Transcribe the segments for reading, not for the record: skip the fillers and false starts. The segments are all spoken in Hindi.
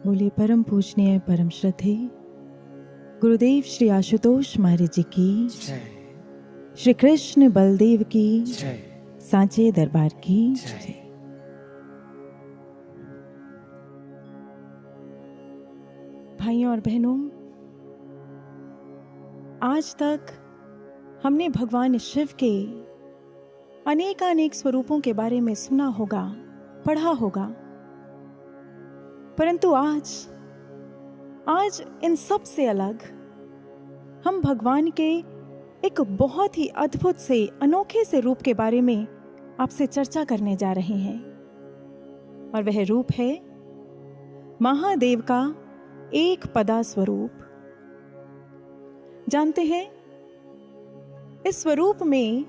बोले परम पूजनीय परम श्रद्धेय गुरुदेव श्री आशुतोष महाराज जी की जय। श्री कृष्ण बलदेव की जय। सांचे दरबार की जय। जय। भाइयों और बहनों, आज तक हमने भगवान शिव के अनेकानेक स्वरूपों के बारे में सुना होगा, पढ़ा होगा, परंतु आज इन सब से अलग हम भगवान के एक बहुत ही अद्भुत से अनोखे से रूप के बारे में आपसे चर्चा करने जा रहे हैं। और वह रूप है महादेव का एक पदा स्वरूप। जानते हैं, इस स्वरूप में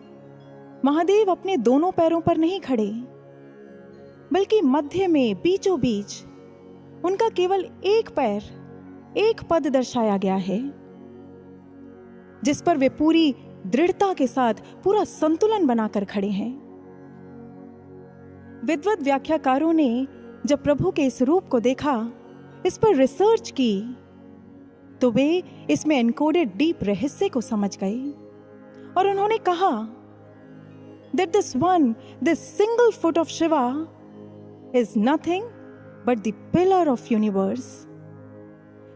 महादेव अपने दोनों पैरों पर नहीं खड़े, बल्कि मध्य में बीचों बीच उनका केवल एक पैर, एक पद दर्शाया गया है, जिस पर वे पूरी दृढ़ता के साथ पूरा संतुलन बनाकर खड़े हैं। विद्वत व्याख्याकारों ने जब प्रभु के इस रूप को देखा, इस पर रिसर्च की, तो वे इसमें एनकोडेड डीप रहस्य को समझ गए और उन्होंने कहा that this single foot of Shiva is nothing but the pillar of universe।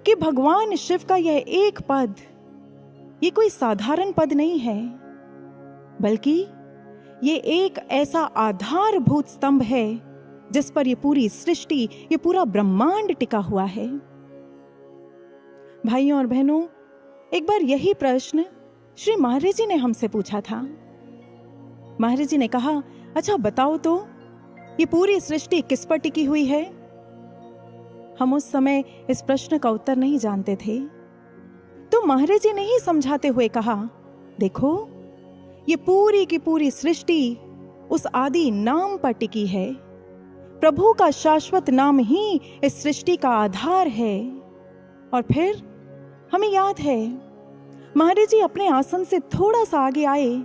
कि भगवान शिव का यह एक पद, ये कोई साधारण पद नहीं है, बल्कि ये एक ऐसा आधारभूत स्तंभ है जिस पर ये पूरी सृष्टि, ये पूरा ब्रह्मांड टिका हुआ है। भाइयों और बहनों, एक बार यही प्रश्न श्री महाराज जी ने हमसे पूछा था। महाराज जी ने कहा, अच्छा बताओ तो ये पूरी सृष्टि किस पर टिकी हुई है? हम उस समय इस प्रश्न का उत्तर नहीं जानते थे, तो महाराज जी ने ही समझाते हुए कहा, देखो, ये पूरी की पूरी सृष्टि उस आदि नाम पर टिकी है। प्रभु का शाश्वत नाम ही इस सृष्टि का आधार है। और फिर हमें याद है, महाराज जी अपने आसन से थोड़ा सा आगे आए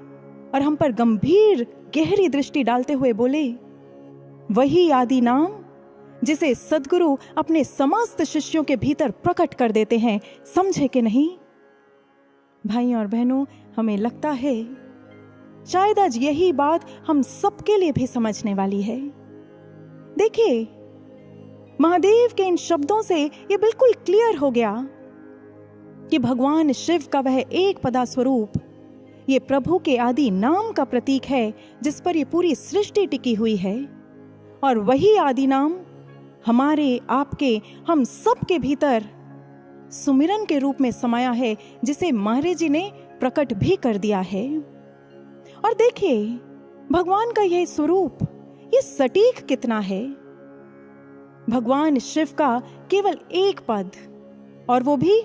और हम पर गंभीर गहरी दृष्टि डालते हुए बोले, वही आदि नाम जिसे सद्गुरु अपने समस्त शिष्यों के भीतर प्रकट कर देते हैं, समझे कि नहीं? भाइयों और बहनों, हमें लगता है शायद आज यही बात हम सबके लिए भी समझने वाली है। देखिए, महादेव के इन शब्दों से यह बिल्कुल क्लियर हो गया कि भगवान शिव का वह एक पदा स्वरूप ये प्रभु के आदि नाम का प्रतीक है, जिस पर ये पूरी सृष्टि टिकी हुई है। और वही आदि नाम हमारे, आपके, हम सब के भीतर सुमिरन के रूप में समाया है, जिसे महाराज जी ने प्रकट भी कर दिया है। और देखिए, भगवान का यह स्वरूप, ये सटीक कितना है। भगवान शिव का केवल एक पद, और वो भी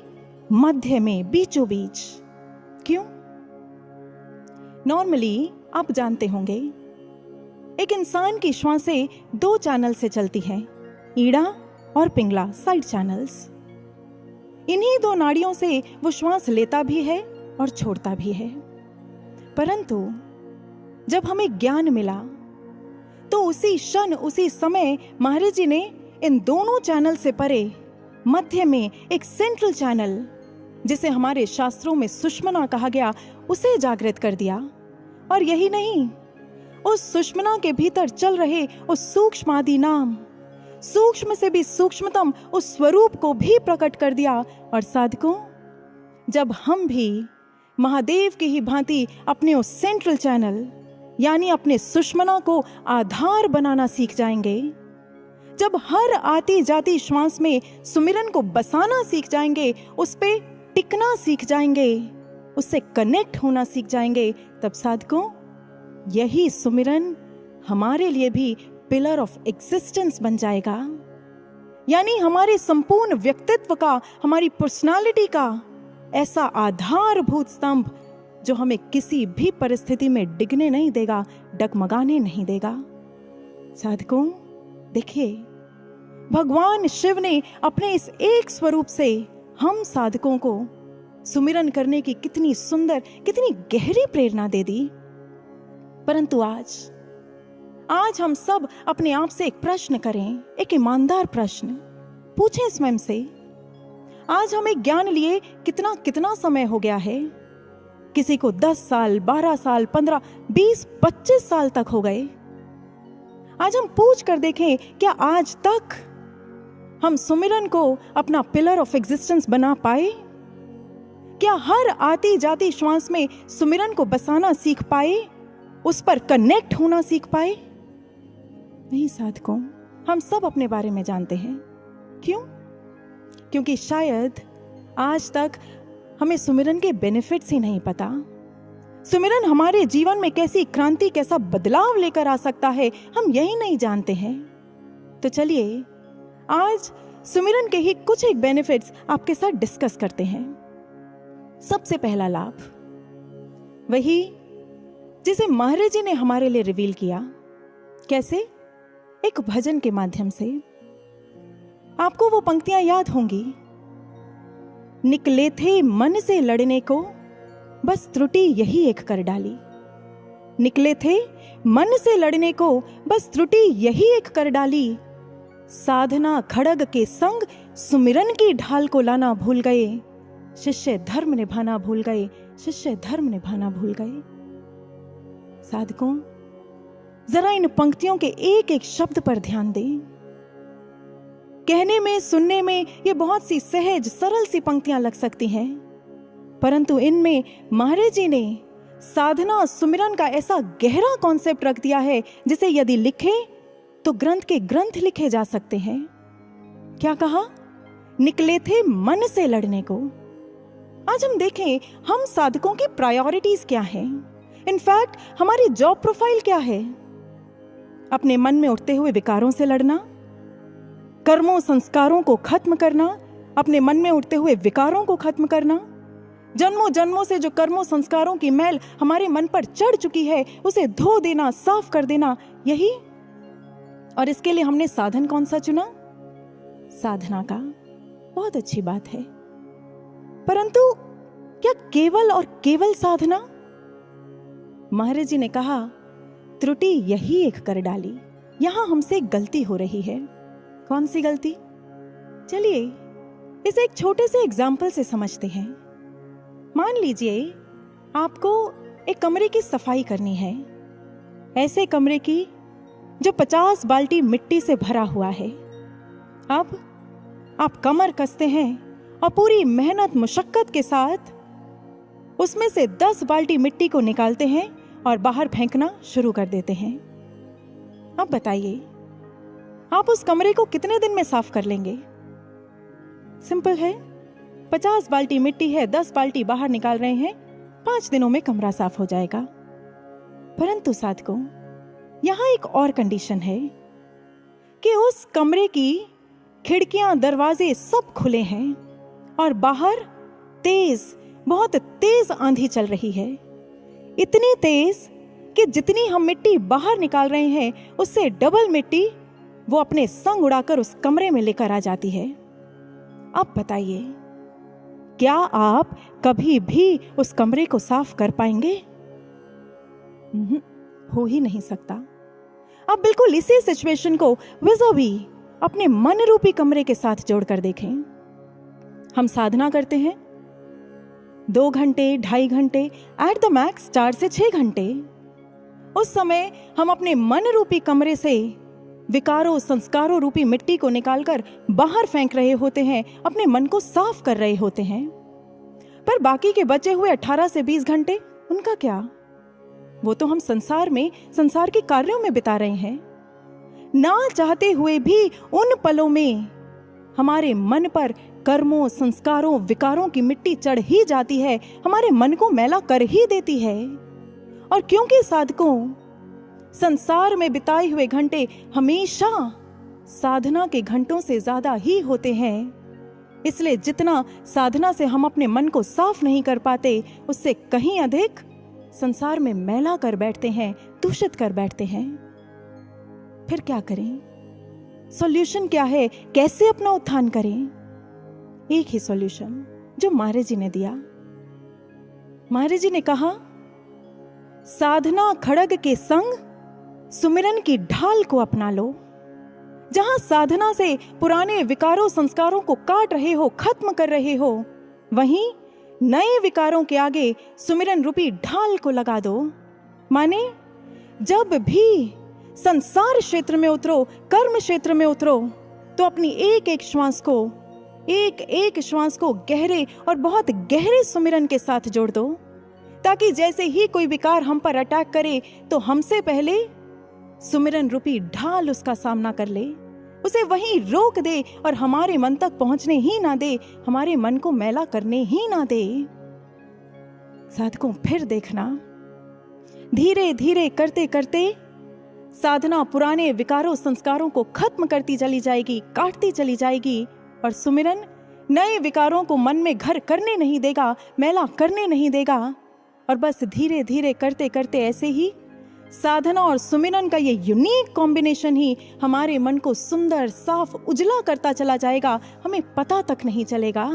मध्य में, बीचों बीच। क्यों? नॉर्मली आप जानते होंगे, एक इंसान की श्वासें दो चैनल से चलती हैं, ईड़ा और पिंगला, साइड चैनल्स। इन्हीं दो नाड़ियों से वो श्वास लेता भी है और छोड़ता भी है। परंतु जब हमें ज्ञान मिला, तो उसी क्षण, उसी समय महाराज जी ने इन दोनों चैनल से परे मध्य में एक सेंट्रल चैनल, जिसे हमारे शास्त्रों में सुषमना कहा गया, उसे जागृत कर दिया। और यही नहीं, उस सुषमना के भीतर चल रहे उस सूक्ष्म आदि नाम, सूक्ष्म से भी सूक्ष्मतम उस स्वरूप को भी प्रकट कर दिया। और साधकों, जब हम भी महादेव की ही भांति अपने उस सेंट्रल चैनल, यानी अपने सुषमना को आधार बनाना सीख जाएंगे, जब हर आती जाती श्वास में सुमिरन को बसाना सीख जाएंगे, उस पे टिकना सीख जाएंगे, उससे कनेक्ट होना सीख जाएंगे, तब साधकों, यही सुमिरन हमारे लिए भी पिलर ऑफ एग्जिस्टेंस बन जाएगा। यानी हमारे संपूर्ण व्यक्तित्व का, हमारी पर्सनालिटी का ऐसा आधारभूत स्तंभ, जो हमें किसी भी परिस्थिति में डिगने नहीं देगा, डगमगाने नहीं देगा। साधकों, देखिए, भगवान शिव ने अपने इस एक स्वरूप से हम साधकों को सुमिरन करने की कितनी सुंदर, कितनी गहरी प्रेरणा दे दी। परंतु आज हम सब अपने आप से एक प्रश्न करें, एक ईमानदार प्रश्न। पूछें स्वयं से, आज हमें ज्ञान लिए कितना कितना समय हो गया है? किसी को 10 साल, 12 साल, 15, 20, 25 साल तक हो गए। आज हम पूछ कर देखें, क्या आज तक हम सुमिरन को अपना पिलर ऑफ एग्जिस्टेंस बना पाए? क्या हर आती जाती श्वास में सुमिरन को बसाना सीख पाए, उस पर कनेक्ट होना सीख पाए? नहीं साधकों, हम सब अपने बारे में जानते हैं। क्यों? क्योंकि शायद आज तक हमें सुमिरन के बेनिफिट्स ही नहीं पता। सुमिरन हमारे जीवन में कैसी क्रांति, कैसा बदलाव लेकर आ सकता है, हम यही नहीं जानते हैं। तो चलिए आज सुमिरन के ही कुछ एक बेनिफिट्स आपके साथ डिस्कस करते हैं। सबसे पहला लाभ वही जिसे महाराज जी ने हमारे लिए रिवील किया। कैसे? एक भजन के माध्यम से। आपको वो पंक्तियां याद होंगी, निकले थे मन से लड़ने को, बस त्रुटि यही एक कर डाली। निकले थे मन से लड़ने को, बस त्रुटि यही एक कर डाली। साधना खड़ग के संग सुमिरन की ढाल को लाना भूल गए, शिष्य धर्म निभाना भूल गए, शिष्य धर्म निभाना भूल गए। साधकों, जरा इन पंक्तियों के एक एक शब्द पर ध्यान दें। कहने में, सुनने में ये बहुत सी सहज सरल सी पंक्तियां लग सकती हैं, परंतु इनमें महाराज जी ने साधना सुमिरन का ऐसा गहरा कॉन्सेप्ट रख दिया है जिसे यदि लिखे तो ग्रंथ के ग्रंथ लिखे जा सकते हैं। क्या कहा? निकले थे मन से लड़ने को। आज हम देखें, हम साधकों की प्रायोरिटीज क्या हैं? इनफैक्ट हमारी जॉब प्रोफाइल क्या है? अपने मन में उठते हुए विकारों से लड़ना, कर्मों संस्कारों को खत्म करना, अपने मन में उठते हुए विकारों को खत्म करना, जन्मों जन्मों से जो कर्मों संस्कारों की मैल हमारे मन पर चढ़ चुकी है उसे धो देना, साफ कर देना, यही। और इसके लिए हमने साधन कौन सा चुना? साधना का। बहुत अच्छी बात है, परंतु क्या केवल और केवल साधना? महाराज जी ने कहा, त्रुटि यही एक कर डाली। यहां हमसे एक गलती हो रही है। कौन सी गलती? चलिए इसे एक छोटे से एग्जाम्पल से समझते हैं। मान लीजिए आपको एक कमरे की सफाई करनी है, ऐसे कमरे की जो 50 बाल्टी मिट्टी से भरा हुआ है। अब आप कमर कसते हैं और पूरी मेहनत मुशक्कत के साथ उसमें से 10 बाल्टी मिट्टी को निकालते हैं और बाहर फेंकना शुरू कर देते हैं। अब बताइए, आप उस कमरे को कितने दिन में साफ कर लेंगे? सिंपल है, 50 बाल्टी मिट्टी है, 10 बाल्टी बाहर निकाल रहे हैं, 5 दिनों में कमरा साफ हो जाएगा। परंतु साधकों, यहां एक और कंडीशन है कि उस कमरे की खिड़कियां दरवाजे सब खुले हैं और बाहर तेज, बहुत तेज आंधी चल रही है। इतनी तेज कि जितनी हम मिट्टी बाहर निकाल रहे हैं उससे डबल मिट्टी वो अपने संग उड़ाकर उस कमरे में लेकर आ जाती है। अब बताइए, क्या आप कभी भी उस कमरे को साफ कर पाएंगे? हो ही नहीं सकता। अब बिल्कुल इसी सिचुएशन को विज़ोवी अपने मन रूपी कमरे के साथ जोड़कर देखें। हम साधना करते हैं 2 घंटे, 2.5 घंटे, एट द मैक्स 4 से 6 घंटे। उस समय हम अपने मन रूपी कमरे से विकारों संस्कारों रूपी मिट्टी को निकालकर बाहर फेंक रहे होते हैं, अपने मन को साफ कर रहे होते हैं। पर बाकी के बचे हुए 18 से 20 घंटे, उनका क्या? वो तो हम संसार में, संसार के कार्यों में बिता रहे हैं। ना चाहते हुए भी उन पलों में हमारे मन पर कर्मों संस्कारों विकारों की मिट्टी चढ़ ही जाती है, हमारे मन को मैला कर ही देती है। और क्योंकि साधकों संसार में बिताए हुए घंटे हमेशा साधना के घंटों से ज्यादा ही होते हैं, इसलिए जितना साधना से हम अपने मन को साफ नहीं कर पाते, उससे कहीं अधिक संसार में मैला कर बैठते हैं, दूषित कर बैठते हैं। फिर क्या करें? सॉल्यूशन क्या है? कैसे अपना उत्थान करें? एक ही सॉल्यूशन जो महाराज जी ने दिया। महाराज जी ने कहा, साधना खड़ग के संग सुमिरन की ढाल को अपना लो। जहां साधना से पुराने विकारों संस्कारों को काट रहे हो, खत्म कर रहे हो, वहीं नए विकारों के आगे सुमिरन रूपी ढाल को लगा दो। माने जब भी संसार क्षेत्र में उतरो, कर्म क्षेत्र में उतरो, तो अपनी एक एक श्वास को गहरे और बहुत गहरे सुमिरन के साथ जोड़ दो, ताकि जैसे ही कोई विकार हम पर अटैक करे तो हमसे पहले सुमिरन रूपी ढाल उसका सामना कर ले, उसे वहीं रोक दे और हमारे मन तक पहुंचने ही ना दे, हमारे मन को मैला करने ही ना दे। साधकों, फिर देखना, धीरे धीरे करते करते साधना पुराने विकारों संस्कारों को खत्म करती चली जाएगी, काटती चली जाएगी, और सुमिरन नए विकारों को मन में घर करने नहीं देगा, मैला करने नहीं देगा। और बस धीरे धीरे करते करते ऐसे ही साधना और सुमिरन का ये यूनिक कॉम्बिनेशन ही हमारे मन को सुंदर, साफ, उजला करता चला जाएगा, हमें पता तक नहीं चलेगा।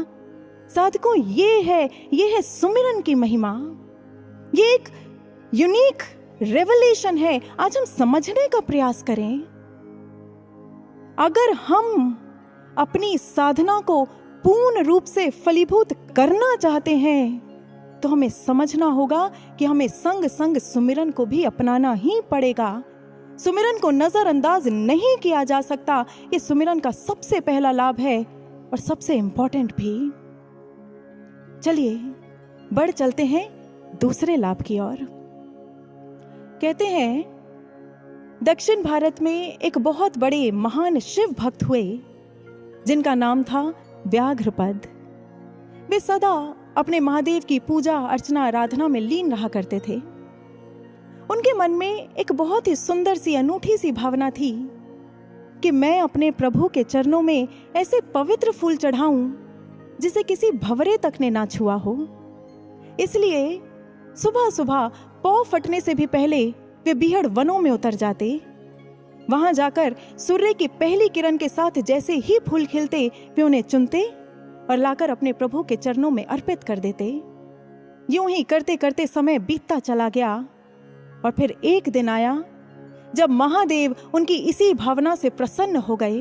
साधकों, ये है सुमिरन की महिमा। ये एक यूनिक रेवलेशन है। आज हम समझने का प्रयास करें। अगर हम अपनी साधना को पूर्ण रूप से फलीभूत करना चाहते हैं तो हमें समझना होगा कि हमें संग संग सुमिरन को भी अपनाना ही पड़ेगा। सुमिरन को नजरअंदाज नहीं किया जा सकता। ये सुमिरन का सबसे पहला लाभ है और सबसे इंपॉर्टेंट भी। चलिए बढ़ चलते हैं दूसरे लाभ की ओर। कहते हैं दक्षिण भारत में एक बहुत बड़े महान शिव भक्त हुए जिनका नाम था व्याघ्रपद। वे सदा अपने महादेव की पूजा अर्चना आराधना में लीन रहा करते थे। उनके मन में एक बहुत ही सुंदर सी अनूठी सी भावना थी कि मैं अपने प्रभु के चरणों में ऐसे पवित्र फूल चढ़ाऊं जिसे किसी भंवरे तक ने ना छुआ हो। इसलिए सुबह सुबह पौ फटने से भी पहले वे बीहड़ वनों में उतर जाते। वहां जाकर सूर्य की पहली किरण के साथ जैसे ही फूल खिलते वे उन्हें चुनते और लाकर अपने प्रभु के चरणों में अर्पित कर देते। यूं ही करते करते समय बीतता चला गया और फिर एक दिन आया जब महादेव उनकी इसी भावना से प्रसन्न हो गए।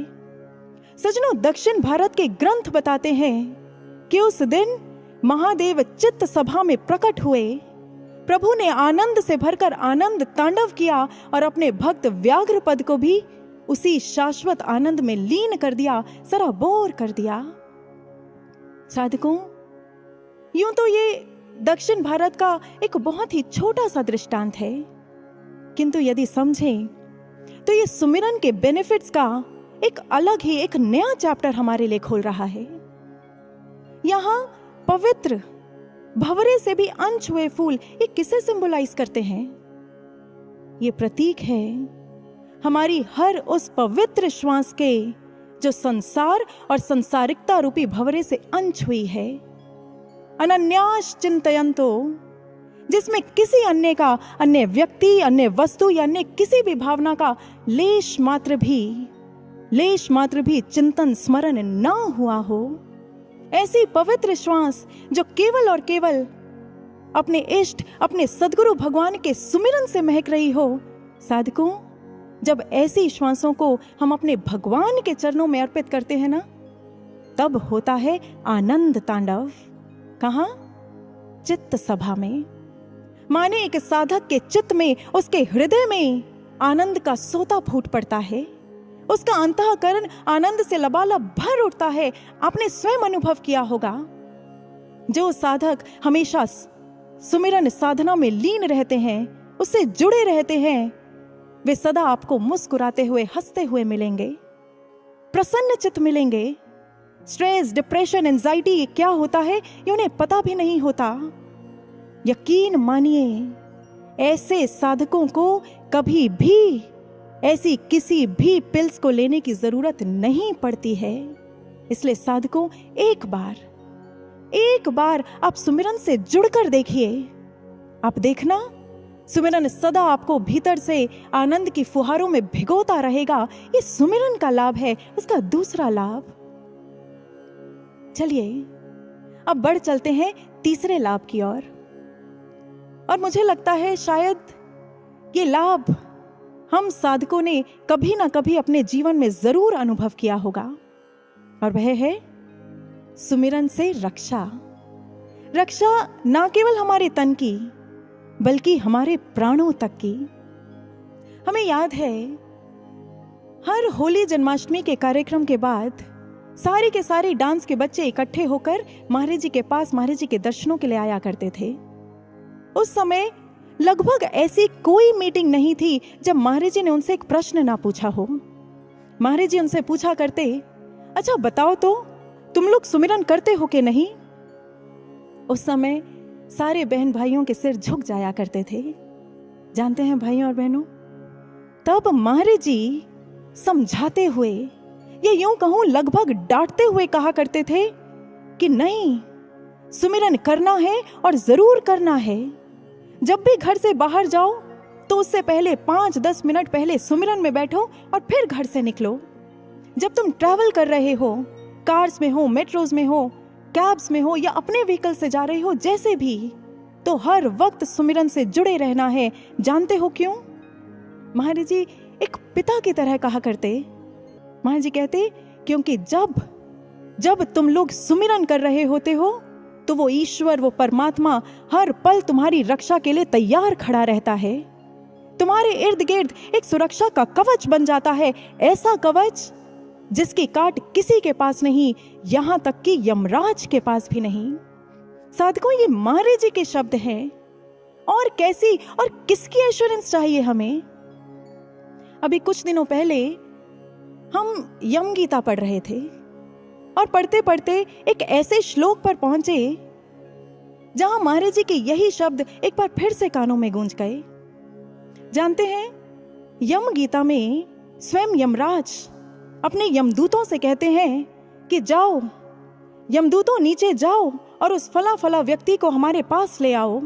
सजनों, दक्षिण भारत के ग्रंथ बताते हैं कि उस दिन महादेव चित्त सभा में प्रकट हुए। प्रभु ने आनंद से भरकर आनंद तांडव किया और अपने भक्त व्याघ्रपद को भी उसी शाश्वत आनंद में लीन कर दिया, सराबोर कर दिया। साधकों, यूं तो ये दक्षिण भारत का एक बहुत ही छोटा सा दृष्टांत है, किंतु यदि समझें तो ये सुमिरन के बेनिफिट्स का एक अलग ही, एक नया चैप्टर हमारे लिए खोल रहा है। यहां पवित्र भंवरे से भी अनछुए फूल ये किसे सिंबलाइज करते हैं? ये प्रतीक है हमारी हर उस पवित्र श्वास के जो संसार और संसारिकता रूपी भंवरे से अनछुई है। अनन्यास चिंतयन्तो, जिसमें किसी अन्य का, अन्य व्यक्ति, अन्य वस्तु या अन्य किसी भी भावना का लेश मात्र भी चिंतन स्मरण ना हुआ हो। ऐसी पवित्र श्वास जो केवल और केवल अपने इष्ट, अपने सद्गुरु भगवान के सुमिरन से महक रही हो। साधकों, जब ऐसी श्वासों को हम अपने भगवान के चरणों में अर्पित करते हैं ना, तब होता है आनंद तांडव। कहां? चित्त सभा में। माने एक साधक के चित्त में, उसके हृदय में आनंद का सोता फूट पड़ता है। उसका अंतःकरण आनंद से लबालब भर उठता है। आपने स्वयं अनुभव किया होगा। जो साधक हमेशा सुमिरन साधना में लीन रहते हैं, उससे जुड़े रहते हैं, वे सदा आपको मुस्कुराते हुए, हंसते हुए मिलेंगे, प्रसन्न चित्त मिलेंगे। स्ट्रेस, डिप्रेशन, एंजाइटी क्या होता है ये उन्हें पता भी नहीं होता। यकीन मानिए, ऐसे साधकों को कभी भी ऐसी किसी भी पिल्स को लेने की जरूरत नहीं पड़ती है। इसलिए साधकों, एक बार आप सुमिरन से जुड़कर देखिए। आप देखना, सुमिरन सदा आपको भीतर से आनंद की फुहारों में भिगोता रहेगा। ये सुमिरन का लाभ है, उसका दूसरा लाभ। चलिए अब बढ़ चलते हैं तीसरे लाभ की ओर। और मुझे लगता है शायद ये लाभ हम साधकों ने कभी ना कभी अपने जीवन में जरूर अनुभव किया होगा, और वह है सुमिरन से रक्षा। रक्षा ना केवल हमारे तन की बल्कि हमारे प्राणों तक की। हमें याद है, हर होली जन्माष्टमी के कार्यक्रम के बाद सारे के सारे डांस के बच्चे इकट्ठे होकर महाराज जी के पास महाराज जी के दर्शनों के लिए आया करते थे। उस समय लगभग ऐसी कोई मीटिंग नहीं थी जब महाराज जी ने उनसे एक प्रश्न ना पूछा हो। महाराज जी उनसे पूछा करते, अच्छा बताओ तो तुम लोग सुमिरन करते हो कि नहीं? उस समय सारे बहन भाइयों के सिर झुक जाया करते थे। जानते हैं भाइयों और बहनों, तब महाराज जी समझाते हुए, ये यूं कहूं लगभग डांटते हुए कहा करते थे कि नहीं, सुमिरन करना है और जरूर करना है। जब भी घर से बाहर जाओ तो उससे पहले 5-10 मिनट पहले सुमिरन में बैठो और फिर घर से निकलो। जब तुम ट्रैवल कर रहे हो, कार्स में हो, मेट्रोज में हो, कैब्स में हो या अपने व्हीकल से जा रहे हो, जैसे भी, तो हर वक्त सुमिरन से जुड़े रहना है। जानते हो क्यों? महाराज जी एक पिता की तरह कहा करते। महाराज जी कहते, क्योंकि जब तुम लोग सुमिरन कर रहे होते हो तो वो ईश्वर, वो परमात्मा हर पल तुम्हारी रक्षा के लिए तैयार खड़ा रहता है। तुम्हारे इर्द गिर्द एक सुरक्षा का कवच बन जाता है, ऐसा कवच जिसकी काट किसी के पास नहीं, यहां तक कि यमराज के पास भी नहीं। साधकों, ये महाराज जी के शब्द हैं। और कैसी और किसकी एश्योरेंस चाहिए हमें? अभी कुछ दिनों पहले हम यम गीता पढ़ रहे थे और पढ़ते पढ़ते एक ऐसे श्लोक पर पहुंचे जहां महाराज जी के यही शब्द एक बार फिर से कानों में गूंज गए। जानते हैं, यम गीता में स्वयं यमराज अपने यमदूतों से कहते हैं कि जाओ यमदूतों, नीचे जाओ और उस फला फला व्यक्ति को हमारे पास ले आओ।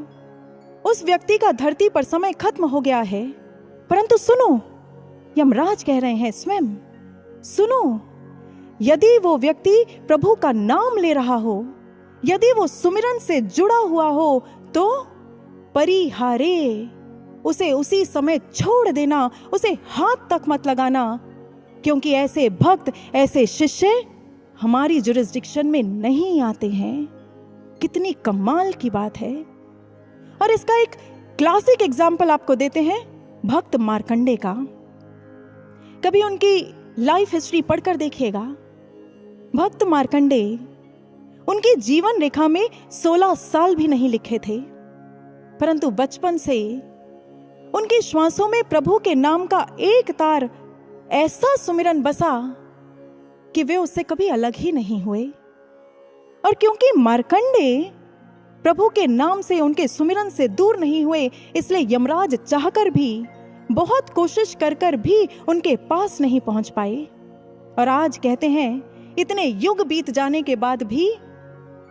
उस व्यक्ति का धरती पर समय खत्म हो गया है, परंतु सुनो, यमराज कह रहे हैं स्वयं, सुनो, यदि वो व्यक्ति प्रभु का नाम ले रहा हो, यदि वो सुमिरन से जुड़ा हुआ हो, तो परिहारे, उसे उसी समय छोड़ देना, उसे हाथ तक मत लगाना, क्योंकि ऐसे भक्त, ऐसे शिष्य हमारी जुरिस्डिक्शन में नहीं आते हैं। कितनी कमाल की बात है। और इसका एक क्लासिक एग्जाम्पल आपको देते हैं भक्त मार्कंडे का। कभी उनकी लाइफ हिस्ट्री पढ़कर देखिएगा। भक्त मार्कंडे, उनकी जीवन रेखा में 16 साल भी नहीं लिखे थे, परंतु बचपन से उनके श्वासों में प्रभु के नाम का एक तार ऐसा सुमिरन बसा कि वे उससे कभी अलग ही नहीं हुए। और क्योंकि मार्कंडे प्रभु के नाम से, उनके सुमिरन से दूर नहीं हुए, इसलिए यमराज चाहकर भी, बहुत कोशिश कर भी उनके पास नहीं पहुंच पाए। और आज कहते हैं, इतने युग बीत जाने के बाद भी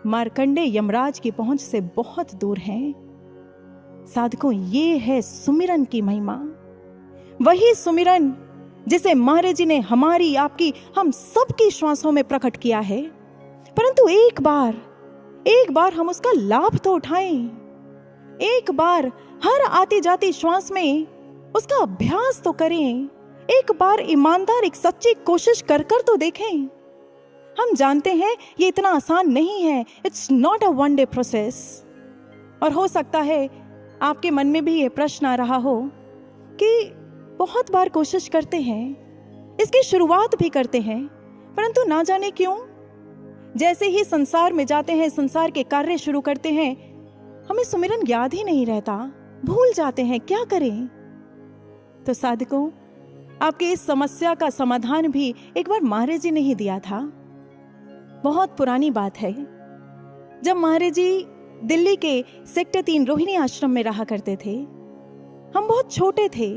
मार्कंडे यमराज की पहुंच से बहुत दूर हैं। साधकों, ये है सुमिरन की महिमा। वही सुमिरन जिसे महाराज जी ने हमारी, आपकी, हम सबकी श्वासों में प्रकट किया है। परंतु एक बार हम उसका लाभ तो उठाएं। एक बार हर आती जाती श्वास में उसका अभ्यास तो करें। एक बार ईमानदार, एक सच्ची कोशिश कर तो देखें। हम जानते हैं ये इतना आसान नहीं है। It's not a one day process. और हो सकता है आपके मन में भी ये प्रश्न आ रहा हो कि बहुत बार कोशिश करते हैं, इसकी शुरुआत भी करते हैं, परंतु ना जाने क्यों जैसे ही संसार में जाते हैं, संसार के कार्य शुरू करते हैं, हमें सुमिरन याद ही नहीं रहता, भूल जाते हैं, क्या करें? तो साधकों, आपकी इस समस्या का समाधान भी एक बार महाराज जी ने ही दिया था। बहुत पुरानी बात है, जब महाराज जी दिल्ली के सेक्टर 3 रोहिणी आश्रम में रहा करते थे। हम बहुत छोटे थे।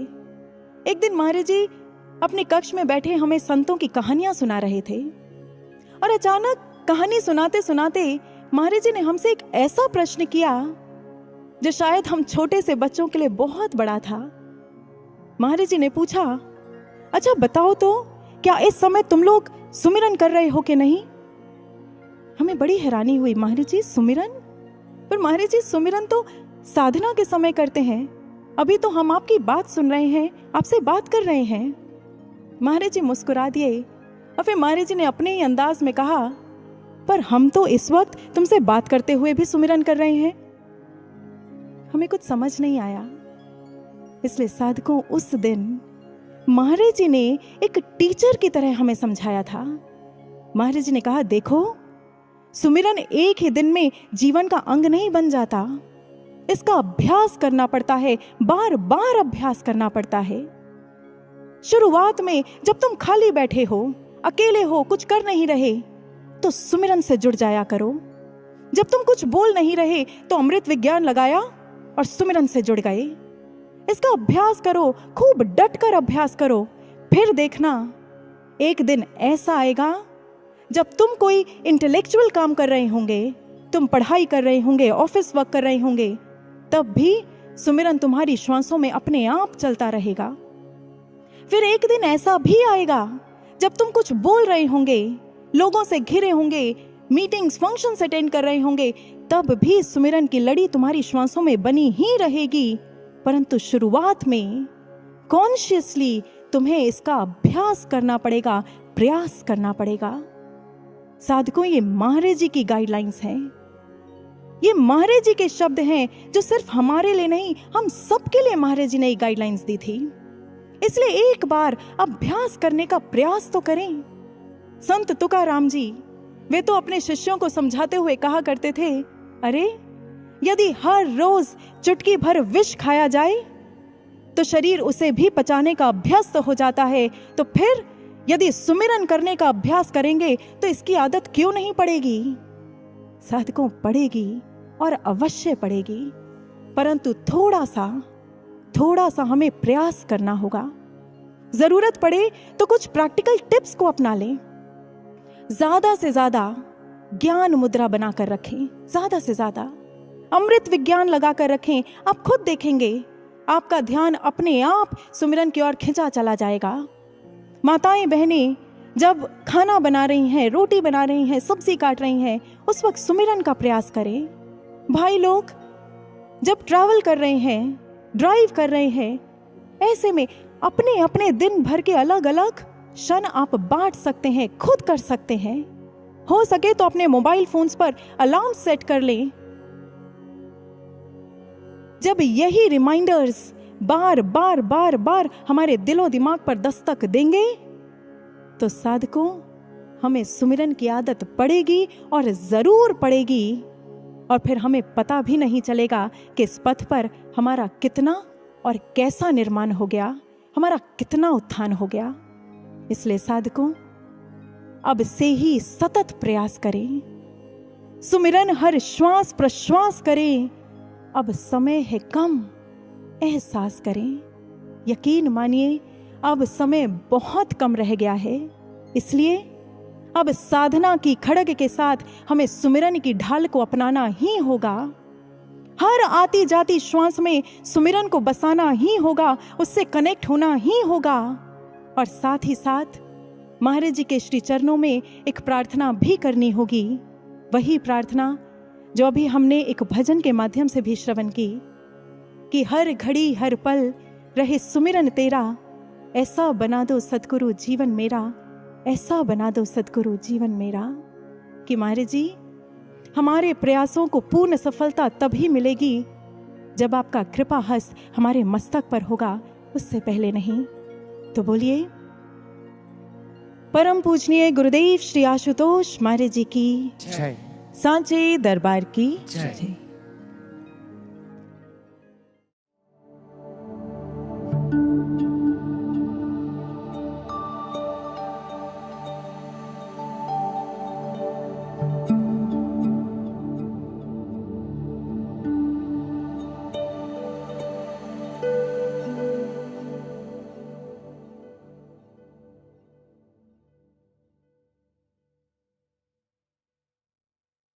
एक दिन महाराज जी अपने कक्ष में बैठे हमें संतों की कहानियां सुना रहे थे, और अचानक कहानी सुनाते सुनाते महाराज जी ने हमसे एक ऐसा प्रश्न किया जो शायद हम छोटे से बच्चों के लिए बहुत बड़ा था। महाराज जी ने पूछा, अच्छा बताओ तो, क्या इस समय तुम लोग सुमिरन कर रहे हो कि नहीं? हमें बड़ी हैरानी हुई। महाराज जी सुमिरन? पर महाराज जी सुमिरन तो साधना के समय करते हैं, अभी तो हम आपकी बात सुन रहे हैं, आपसे बात कर रहे हैं। महाराज जी मुस्कुरा दिए और फिर महाराज जी ने अपने ही अंदाज में कहा, पर हम तो इस वक्त तुमसे बात करते हुए भी सुमिरन कर रहे हैं। हमें कुछ समझ नहीं आया। इसलिए साधकों, उस दिन महाराज जी ने एक टीचर की तरह हमें समझाया था। महाराज जी ने कहा, देखो, सुमिरन एक ही दिन में जीवन का अंग नहीं बन जाता। इसका अभ्यास करना पड़ता है, बार बार अभ्यास करना पड़ता है। शुरुआत में जब तुम खाली बैठे हो, अकेले हो, कुछ कर नहीं रहे, तो सुमिरन से जुड़ जाया करो। जब तुम कुछ बोल नहीं रहे तो अमृत विज्ञान लगाया और सुमिरन से जुड़ गए। इसका अभ्यास करो, खूब डटकर अभ्यास करो। फिर देखना, एक दिन ऐसा आएगा जब तुम कोई इंटेलेक्चुअल काम कर रहे होंगे, तुम पढ़ाई कर रहे होंगे, ऑफिस वर्क कर रहे होंगे, तब भी सुमिरन तुम्हारी श्वासों में अपने आप चलता रहेगा। फिर एक दिन ऐसा भी आएगा जब तुम कुछ बोल रहे होंगे, लोगों से घिरे होंगे, मीटिंग्स, फंक्शंस अटेंड कर रहे होंगे, तब भी सुमिरन की लड़ी तुम्हारी श्वासों में बनी ही रहेगी। परंतु शुरुआत में कॉन्शियसली तुम्हें इसका अभ्यास करना पड़ेगा, प्रयास करना पड़ेगा। साधकों, ये महाराज जी की गाइडलाइंस हैं। ये महाराज जी के शब्द हैं जो सिर्फ हमारे लिए नहीं, हम सबके लिए महाराज जी ने गाइडलाइंस दी थी। इसलिए एक बार अभ्यास करने का प्रयास तो करें। संत तुकाराम जी, वे तो अपने शिष्यों को समझाते हुए कहा करते थे, अरे यदि हर रोज चुटकी भर विष खाया जाए तो शरीर उसे भी पचाने का अभ्यस्त हो जाता है, तो फिर यदि सुमिरन करने का अभ्यास करेंगे तो इसकी आदत क्यों नहीं पड़ेगी? साधकों, पड़ेगी और अवश्य पड़ेगी, परंतु थोड़ा सा हमें प्रयास करना होगा। जरूरत पड़े तो कुछ प्रैक्टिकल टिप्स को अपना लें। ज्यादा से ज्यादा ज्ञान मुद्रा बनाकर रखें, ज्यादा से ज्यादा अमृत विज्ञान लगाकर रखें। आप खुद देखेंगे आपका ध्यान अपने आप सुमिरन की ओर खिंचा चला जाएगा। माताएं बहनें जब खाना बना रही हैं, रोटी बना रही हैं, सब्जी काट रही हैं, उस वक्त सुमिरन का प्रयास करें। भाई लोग जब ट्रैवल कर रहे हैं, ड्राइव कर रहे हैं, ऐसे में अपने अपने दिन भर के अलग अलग क्षण आप बांट सकते हैं, खुद कर सकते हैं। हो सके तो अपने मोबाइल फोन्स पर अलार्म सेट कर लें। जब यही रिमाइंडर्स बार बार हमारे दिलो दिमाग पर दस्तक देंगे तो साधकों, हमें सुमिरन की आदत पड़ेगी और जरूर पड़ेगी। और फिर हमें पता भी नहीं चलेगा कि इस पथ पर हमारा कितना और कैसा निर्माण हो गया, हमारा कितना उत्थान हो गया। इसलिए साधकों, अब से ही सतत प्रयास करें, सुमिरन हर श्वास प्रश्वास करें। अब समय है कम, एहसास करें। यकीन मानिए, अब समय बहुत कम रह गया है। इसलिए अब साधना की खड़ग के साथ हमें सुमिरन की ढाल को अपनाना ही होगा। हर आती जाती श्वास में सुमिरन को बसाना ही होगा, उससे कनेक्ट होना ही होगा। और साथ ही साथ महाराज जी के श्री चरणों में एक प्रार्थना भी करनी होगी। वही प्रार्थना जो अभी हमने एक भजन के माध्यम से भी श्रवण की, कि हर घड़ी हर पल रहे सुमिरन तेरा, ऐसा बना दो सद्गुरु जीवन मेरा, ऐसा बना दो सद्गुरु जीवन मेरा। कि महाराज जी, हमारे प्रयासों को पूर्ण सफलता तभी मिलेगी जब आपका कृपा हस्त हमारे मस्तक पर होगा, उससे पहले नहीं। तो बोलिए, परम पूजनीय गुरुदेव श्री आशुतोष महाराज जी की जय, सांचे दरबार की जय।